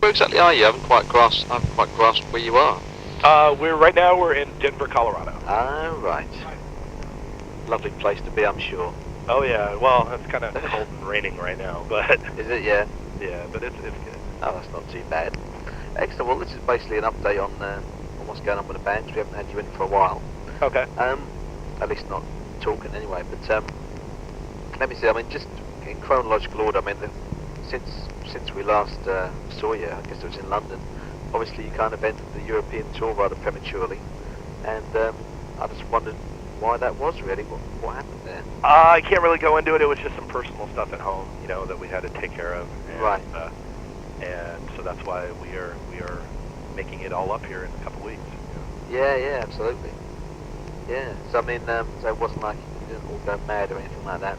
where exactly are you? I haven't quite grasped where you are. Right now we're in Denver, Colorado. Ah, right. Lovely place to be, I'm sure. Oh yeah, well, it's kind of cold and raining right now, but... Is it, yeah? Yeah, but it's good. Oh, that's not too bad. Excellent, well this is basically an update on what's going on with the band. We haven't had you in for a while. Okay. At least not talking anyway, but let me see, I mean, just in chronological order, I mean, since we last saw you, I guess it was in London, obviously you kind of ended the European tour rather prematurely, and I just wondered why that was really, what happened there? I can't really go into it. It was just some personal stuff at home, you know, that we had to take care of. And, right. And so that's why we are making it all up here in a couple weeks. Yeah, absolutely. Yeah. So I mean, so it wasn't like you didn't all go mad or anything like that.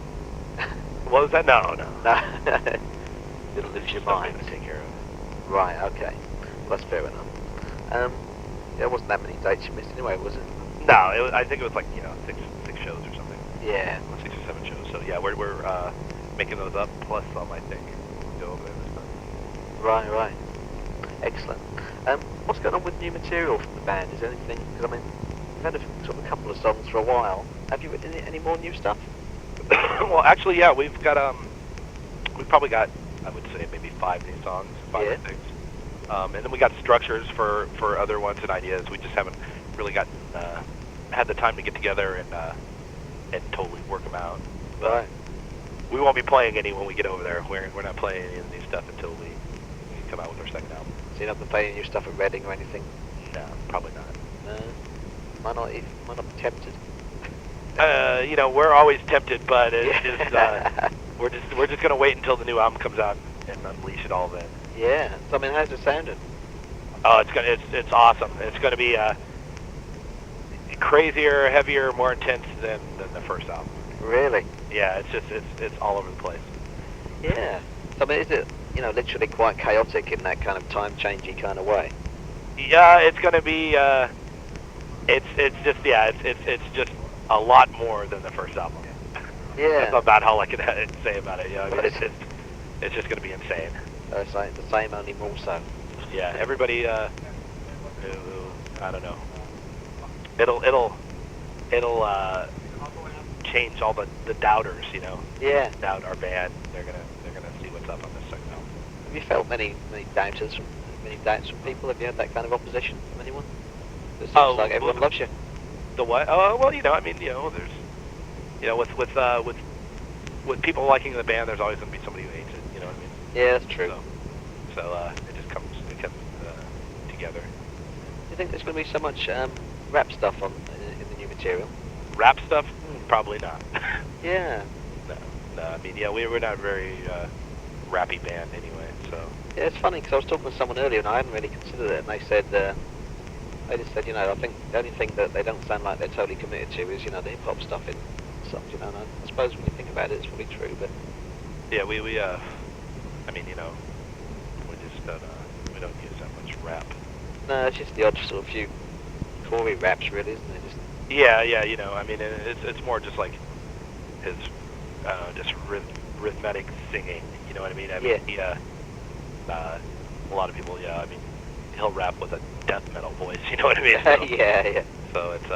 What was that? No. Didn't lose your mind. To take care of. Right. Okay. Well, that's fair enough. There wasn't that many dates you missed anyway, was it? No, I think it was like, you know, six shows or something. Yeah. 6 or 7 shows. So yeah, we're making those up. Plus some, I think, go over there this time. Right. Excellent. What's going on with new material from the band? Is there anything? Because I mean, we've had a couple of songs for a while. Have you written any more new stuff? Well, actually, yeah, we've probably got, I would say, maybe 5 new songs, 5 or 6. And then we got structures for other ones and ideas. We just haven't really gotten had the time to get together and totally work them out. But right. We won't be playing any when we get over there. We're not playing any of the new stuff until we come out with our second album. So you're not going to play any new stuff at Reading or anything? No, probably not. No. Might not be tempted. You know, we're always tempted, but it's just we're just gonna wait until the new album comes out and unleash it all then. Yeah. So I mean, how's it sounding? Oh, it's awesome. It's gonna be crazier, heavier, more intense than the first album. Really? Yeah, it's all over the place. Yeah. So I mean, is it, you know, literally quite chaotic in that kind of time-changey kind of way? Yeah, it's gonna be. It's just a lot more than the first album. Yeah. That's about all I can say about it. Yeah, I mean, it's just gonna be insane. It's like the same, only more so. Yeah, everybody. I don't know. It'll change all the doubters, you know. Yeah. Doubt our band. They're gonna see what's up on this second album. Have you felt many doubts from people? Have you had that kind of opposition from anyone? It seems like everyone loves you. The what? Oh, well, you know, I mean, you know, there's, you know, with people liking the band, there's always gonna be somebody who hates it. You know what I mean? Yeah, that's true. So it just comes together. Do you think there's going to be so much rap stuff in the new material? Rap stuff? Probably not. Yeah. No. I mean, yeah, we're not a very rappy band anyway. So. Yeah, it's funny because I was talking to someone earlier and I hadn't really considered it, and they just said, you know, I think the only thing that they don't sound like they're totally committed to is, you know, the hip hop stuff in songs. You know, and I suppose when you think about it, it's probably true, but. Yeah, we I mean, you know, we don't use that much rap. No, it's just the odd sort of few Corey raps, really, isn't it? Yeah, you know, I mean, it's more just like his just rhythmic singing. You know what I mean? I mean, yeah. A lot of people, I mean, he'll rap with a death metal voice. You know what I mean? So, yeah. So it's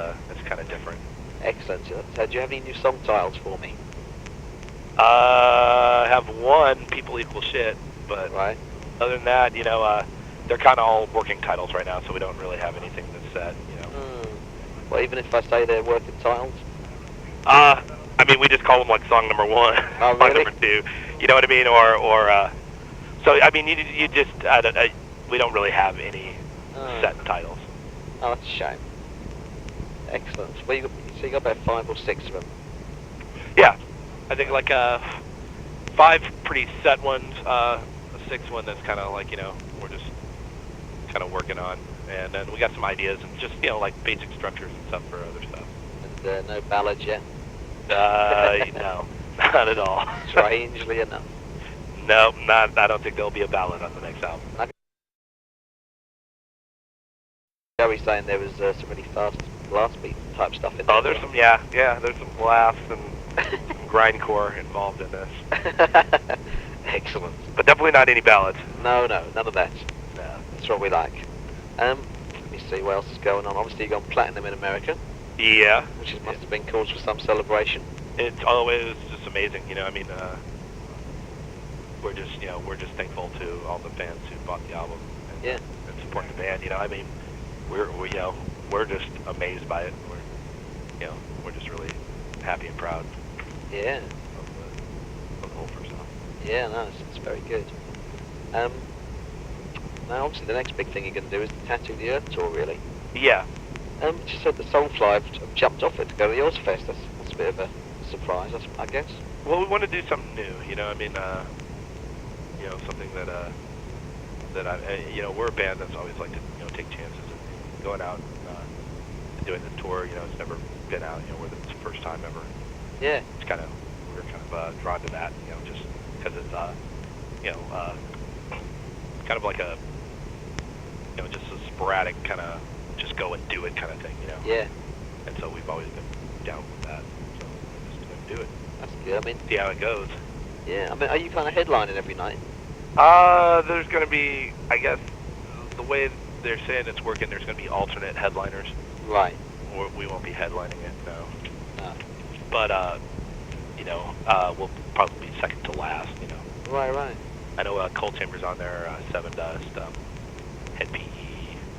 kind of different. Excellent. So do you have any new song titles for me? I have one, People Equal Shit, but right. Other than that, you know, they're kind of all working titles right now, so we don't really have anything that's set, you know. Well, even if I say they're working titles? I mean, we just call them like song number 1, oh, song really? number 2, you know what I mean? Or so, I mean, you just, we don't really have any set titles. Oh, that's a shame. Excellent. Well, so you got about 5 or 6 of them? Yeah. I think like 5 pretty set ones, a 6th one that's kind of like, you know, we're just kind of working on, and then we got some ideas and just, you know, like basic structures and stuff for other stuff. And no ballads yet? No, not at all. Strangely enough. No, not. I don't think there'll be a ballad on the next album. Joey's saying there was some really fast blast beat type stuff in there. Oh, there's some, yeah, there's some blasts and some grindcore involved in this. Excellent. But definitely not any ballads. No, none of that. That's what we like. Let me see what else is going on. Obviously, you got platinum in America, Yeah. which must have been cause for some celebration. It's always just amazing, I mean, we're just thankful to all the fans who bought the album and support the band. I mean, we're just amazed by it. We're just really happy and proud. Yeah. Of the whole first album. Yeah, no, it's very good. Now, obviously, the next big thing you're going to do is the Tattoo the Earth tour, really. Yeah. Just said the Soulfly have jumped off it to go to the Ozfest. That's a bit of a surprise, I guess. Well, we want to do something new. I mean, something that we're a band that's always like to take chances and going out and doing this tour. It's never been out. It's the first time ever. Yeah. We're kind of drawn to that. Just because it's kind of like a just a sporadic kind of just go and do it kind of thing. Yeah. And so we've always been down with that. So we're just going to do it. That's good. I mean, see how it goes. Yeah. I mean, are you kind of headlining every night? There's going to be, I guess, the way they're saying it's working, there's going to be alternate headliners. Right. We won't be headlining it, no. No. But, we'll probably be second to last, Right. I know Cold Chamber's on there, Seven Dust, Head PE.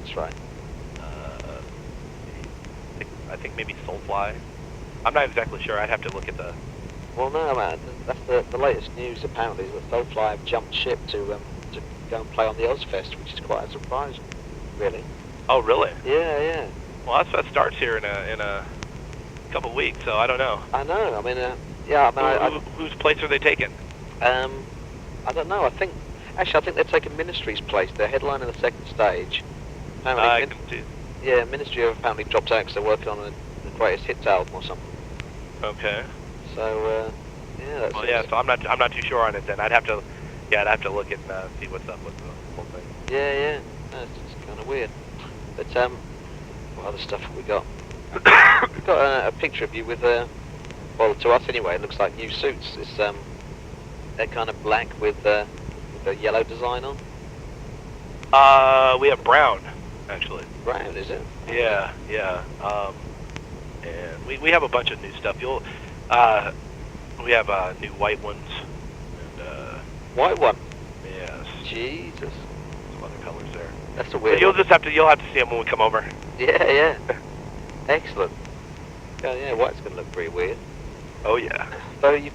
That's right. I think maybe Soulfly. I'm not exactly sure. I'd have to look at the... Well, no, man. That's the latest news, apparently, is that Soulfly have jumped ship to go and play on the Ozfest, which is quite a surprise, really. Oh, really? Yeah. Well, that starts here in a couple of weeks, so I don't know. I know. I mean, yeah. I mean, whose place are they taking? I don't know. I think they're taking Ministry's place. They're headlining the second stage. Apparently, I can see. Yeah, Ministry have apparently dropped out because they're working on the greatest hits album or something. Okay. So, yeah. That's So I'm not too sure on it then. I'd have to look and see what's up with the whole thing. Yeah. No, it's kind of weird. But what other stuff have we got? We've got a picture of you with well, to us anyway, it looks like new suits. It's they're kind of black with a yellow design on. We have brown, actually. Brown, is it? Yeah. And we have a bunch of new stuff. We have new white ones. And, white one? Yes. Jesus. Some other colors there. That's a weird. But you'll have to see them when we come over. Yeah. Excellent. Yeah, white's going to look pretty weird. Oh yeah. So you're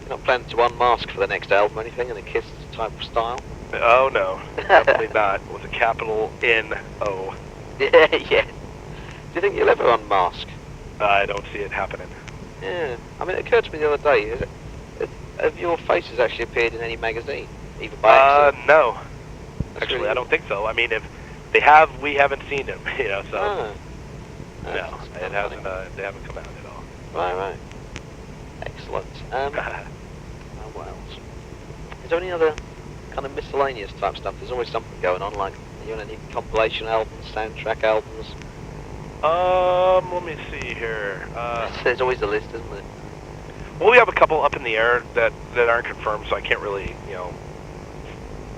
not planning to unmask for the next album or anything in a Kiss type of style? Oh no, definitely not. With a capital N-O. Yeah. Do you think you'll ever unmask? I don't see it happening. Yeah. I mean, it occurred to me the other day. Have your faces actually appeared in any magazine, either by accident? No. That's Actually, really I don't think so. I mean, if they have, we haven't seen them. So No, it hasn't. They haven't come out at all. Right. Excellent. What else? Is there any other kind of miscellaneous type stuff? There's always something going on, like, are you on any compilation albums, soundtrack albums? Let me see here. There's always a list, isn't there? Well, we have a couple up in the air that aren't confirmed, so I can't really,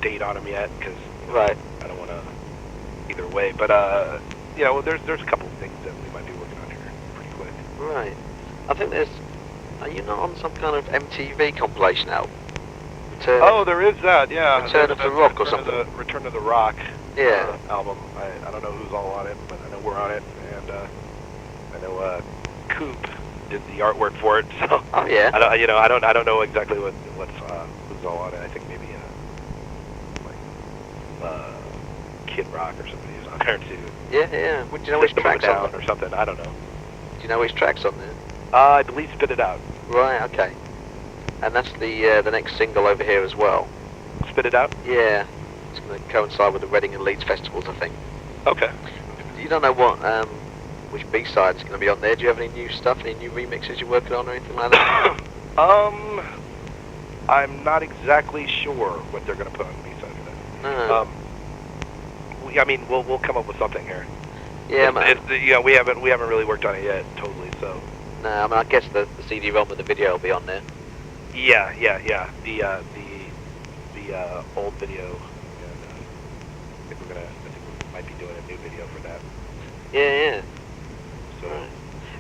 date on them yet, because right. I don't want to either way. But, there's a couple of things that we might be working on here pretty quick. Right. I think are you not on some kind of MTV compilation album? There is that, yeah. Return of the Rock or something. Return of the Rock album. I don't know who's all on it, but I know we're on it, and I know Coop did the artwork for it. So oh yeah. I don't know exactly what's who's all on it. I think maybe Kid Rock or somebody's on there too. Yeah. Would you know which track's on or something? I don't know. Do you know which track's on there? I believe Spit It Out. Right. Okay. And that's the next single over here as well. Spit It Out? Yeah. It's going to coincide with the Reading and Leeds festivals, I think. Okay. You don't know what which B-side's going to be on there? Do you have any new stuff, any new remixes you're working on or anything like that? I'm not exactly sure what they're going to put on the B-side of that. No. We'll come up with something here. Yeah, man. We haven't really worked on it yet, totally. So. No, I mean, I guess the CD-ROM with the video will be on there. Yeah. The old video. we might be doing a new video for that. Yeah. So Right.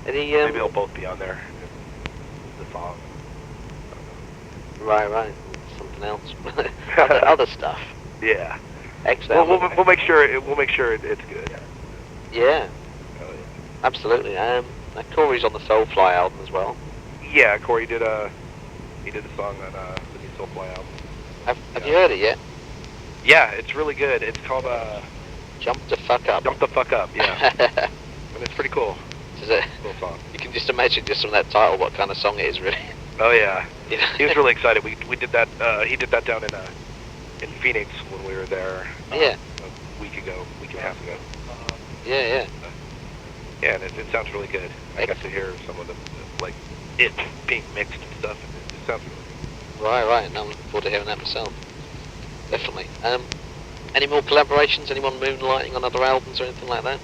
Any maybe they'll both be on there. The song. Right. Something else. other stuff. Yeah. Excellent. We'll make sure it's good. Yeah. Oh, yeah. Absolutely. Corey's on the Soulfly album as well. Yeah, Corey did a song on the new Soulfly album. Have you heard it yet? Yeah, it's really good. It's called Jump the Fuck Up. Jump the Fuck Up. Yeah, and it's pretty cool. Is it? Cool song. You can just imagine just from that title what kind of song it is, really. Oh yeah. Yeah. He was really excited. We did that. He did that down in Phoenix when we were there. Yeah. A week and a half ago. Yeah. Yeah, and it sounds really good. I got to hear some of the like it being mixed and stuff. And it sounds really good. Right. Now I'm looking forward to hearing that myself. Definitely. Any more collaborations? Anyone moonlighting on other albums or anything like that?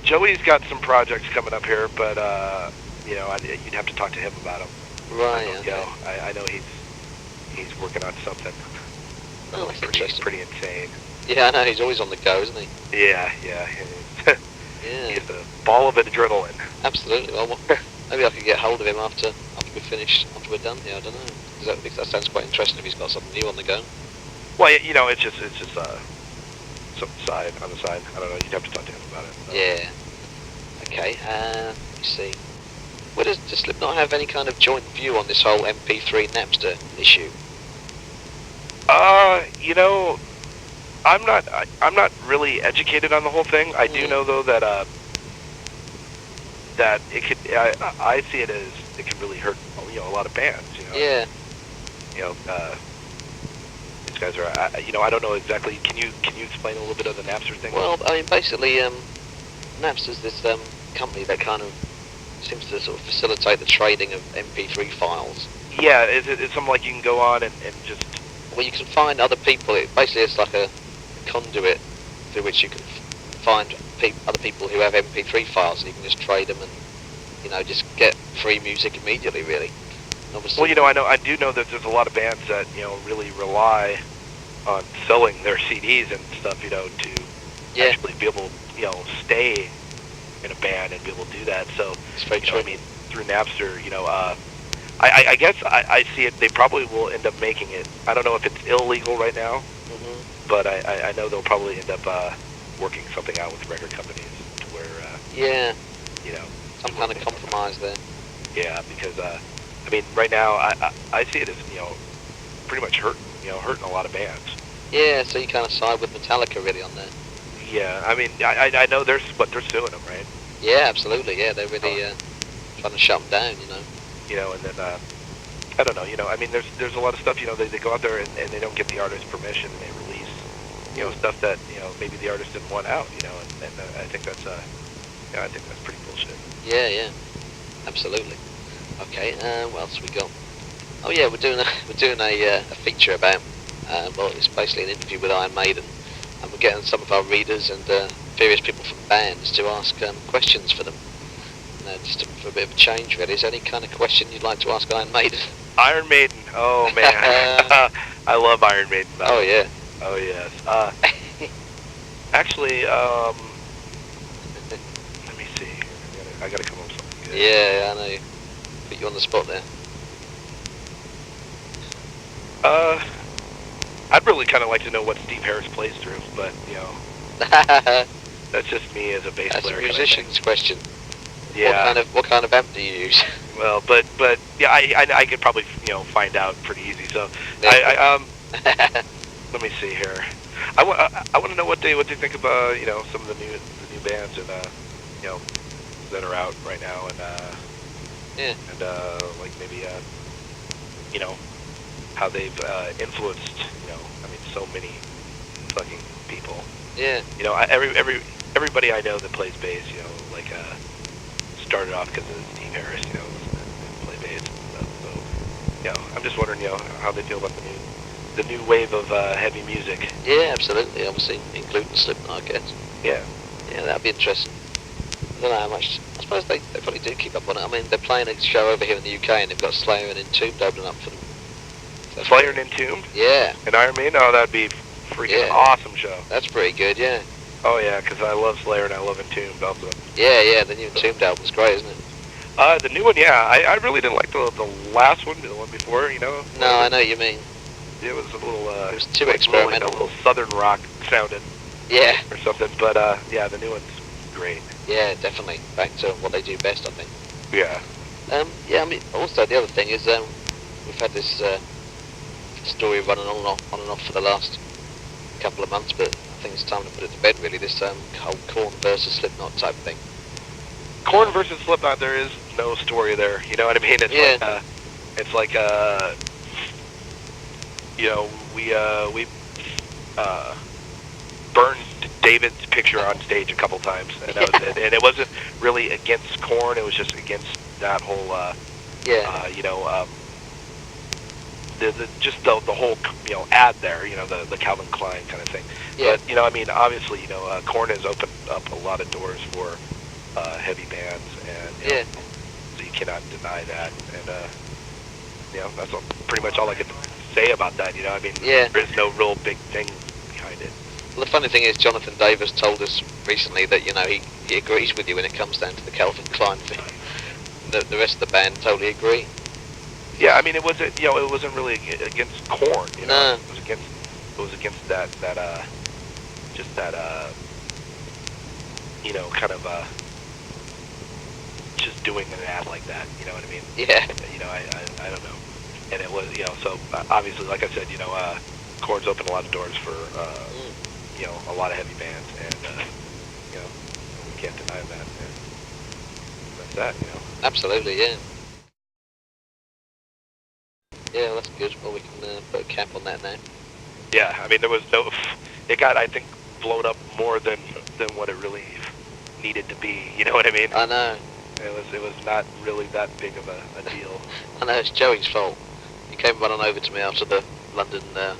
Joey's got some projects coming up here, but you'd have to talk to him about them. Right. I know he's working on something. Oh, that's interesting. Pretty insane. Yeah, I know. He's always on the go, isn't he? Yeah. Yeah. He's a ball of adrenaline. Absolutely. Well, maybe I could get hold of him after we're done here. I don't know. Because that sounds quite interesting if he's got something new on the go. Well, it's just some side on the side. I don't know. You'd have to talk to him about it. Yeah. Okay. Let me see. Well, does Slipknot have any kind of joint view on this whole MP3 Napster issue? I'm not really educated on the whole thing. I do know though that that it could. I see it as it can really hurt a lot of bands. Yeah. These guys are. I don't know exactly. Can you explain a little bit of the Napster thing? Well, I mean, basically, Napster's this company that kind of seems to sort of facilitate the trading of MP3 files. Yeah, it's something like you can go on and just. Well, you can find other people. It's like a conduit through which you can find other people who have MP3 files, and you can just trade them and just get free music immediately, really. And obviously, well, I do know that there's a lot of bands that really rely on selling their CDs and stuff, to actually be able stay in a band and be able to do that. So it's very true. I mean, through Napster, I guess I see it. They probably will end up making it. I don't know if it's illegal right now, but I know they'll probably end up working something out with record companies to where some kind of compromise there. Yeah, because I mean, right now I see it as pretty much hurting a lot of bands. Yeah, so you kind of side with Metallica really on that. Yeah, I mean, I know they're suing them, right? Yeah, absolutely. Yeah, they're really trying to shut them down, and then I don't know, I mean, there's a lot of stuff, they go out there and they don't get the artist's permission, and they release, stuff that maybe the artist didn't want out, and I think that's pretty bullshit. Yeah, absolutely. Okay, what else we got? Oh yeah, we're doing a feature about it's basically an interview with Iron Maiden, and we're getting some of our readers and various people from bands to ask questions for them. Just for a bit of a change, really. Is there any kind of question you'd like to ask Iron Maiden? Iron Maiden, oh man, I love Iron Maiden. Oh yeah. Oh yes. Actually, let me see. I gotta come up with something good. Yeah, I know. Put you on the spot there. I'd really kind of like to know what Steve Harris plays through, but that's just me as a bass player. That's a musician's question. Yeah. What kind of amp do you use? Well, but yeah, I could probably find out pretty easy. So yeah. Let me see here. I want to know what they think about some of the new bands and that are out right now and like maybe how they've influenced so many fucking people. Yeah. Everybody I know that plays bass started off because of Steve Harris play bass and stuff. So I'm just wondering how they feel about the new wave of heavy music. Yeah, absolutely. Obviously, including Slipknot, I guess. Yeah. Yeah, that'd be interesting. I don't know how much. I suppose they probably do keep up on it. I mean, they're playing a show over here in the UK, and they've got Slayer and Entombed opening up for them That's Slayer and pretty- Entombed Yeah, and Iron Maiden. Oh, that'd be freaking Yeah. awesome show. that's pretty good. Yeah, Oh yeah, because I love Slayer and I love Entombed also. yeah. The new Entombed album's great, isn't it? The new one, yeah. I really didn't like the last one, the one before. You know. No, I know what you mean. It was a little. It was too like experimental. A little southern rock sounding Yeah, or something. But yeah, the new one's great. yeah, definitely. Back to what they do best, I think. Yeah. Yeah, I mean, also the other thing is we've had this story running on and off for the last couple of months, but I think it's time to put it to bed. Really, this whole Korn versus Slipknot type thing. Korn versus Slipknot, there is no story there. You know what I mean? It's like you know, we burned David's picture on stage a couple times, and that was it. And it wasn't really against Korn; it was just against that whole you know, the whole ad there. You know, the Calvin Klein kind of thing. Yeah. But you know, I mean, obviously, you know, Korn has opened up a lot of doors for heavy bands, and you know, so you cannot deny that. And you know, that's pretty much all I can say about that. You know, I mean, there is no real big thing behind it. Well, the funny thing is, Jonathan Davis told us recently that, you know, he agrees with you when it comes down to the Calvin Klein thing. The rest of the band totally agree. Yeah, I mean, it wasn't, you know, it wasn't really against Korn. You know, No. it was against that just that you know, kind of just doing an ad like that. You know what I mean? Yeah. You know, I don't know. And it was, you know, so obviously, like I said, you know, Korn's opened a lot of doors for you know, a lot of heavy bands, and you know, we can't deny that. And that's that, you know. Absolutely, yeah. Yeah, well, that's good. Well, we can put a cap on that now. Yeah, I mean, there was no. It got, I think, blown up more than what it really needed to be. You know what I mean? I know. It was not really that big of a deal. I know, it's Joey's fault. He came running over to me after the London the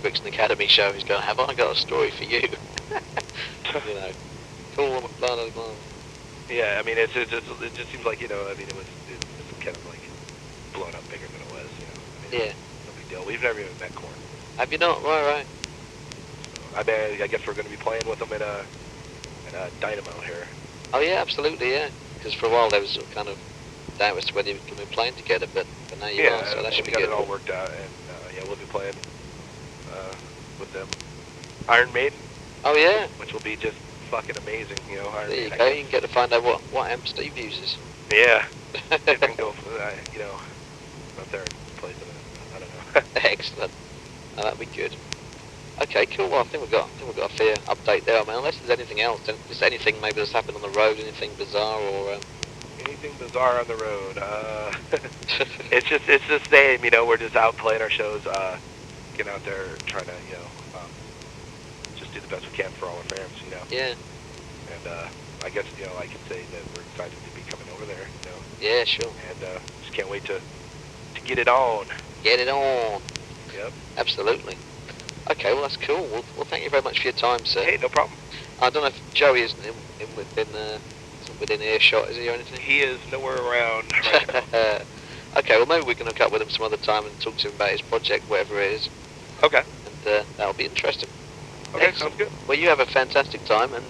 Brixton Academy show. He's going, "Have I got a story for you?" You know, cool, blah, blah, blah. Yeah, I mean, it just seems like, you know, I mean, it was kind of like blown up bigger than it was. You know, I mean, Yeah. no big deal. We've never even met Korn. Have you not? Right. I mean, I guess we're going to be playing with them in a Dynamo here. Oh yeah, absolutely, yeah. Because for a while there was kind of doubt as to whether you were playing together, but now you are, so that should we be got good. it all worked out, and yeah, we'll be playing with them. Iron Maiden, Oh yeah, which will be just fucking amazing, you know. Iron there you Maiden, go. You can get to find out what amp Steve uses. Yeah, if we can go, you know, up there and play some. I don't know. Excellent. Oh, that'd be good. Okay, cool. Well, I think we've got a fair update there. I mean, unless there's anything else, just anything maybe that's happened on the road, anything bizarre or. Anything bizarre on the road? It's just the same, you know. We're just out playing our shows, getting out there, trying to, you know, just do the best we can for all our fans, you know. Yeah. And I guess, you know, I can say that we're excited to be coming over there, you know. Yeah, sure. And just can't wait to get it on. Get it on. Yep. Absolutely. Okay, well that's cool. Well, thank you very much for your time, sir. Hey, no problem. I don't know if Joey isn't within earshot, is he, or anything? He is nowhere around right now. Okay, well maybe we can hook up with him some other time and talk to him about his project, whatever it is, Okay. and that'll be interesting. Okay, Excellent. sounds good. Well, you have a fantastic time, and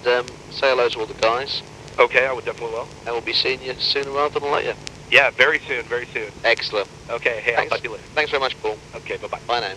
say hello to all the guys, Okay, I would definitely will. and we'll be seeing you sooner rather than later. Yeah, very soon, very soon. Excellent. Okay, hey, I'll Thanks. talk to you later. Thanks very much, Paul. Okay, bye-bye. Bye now.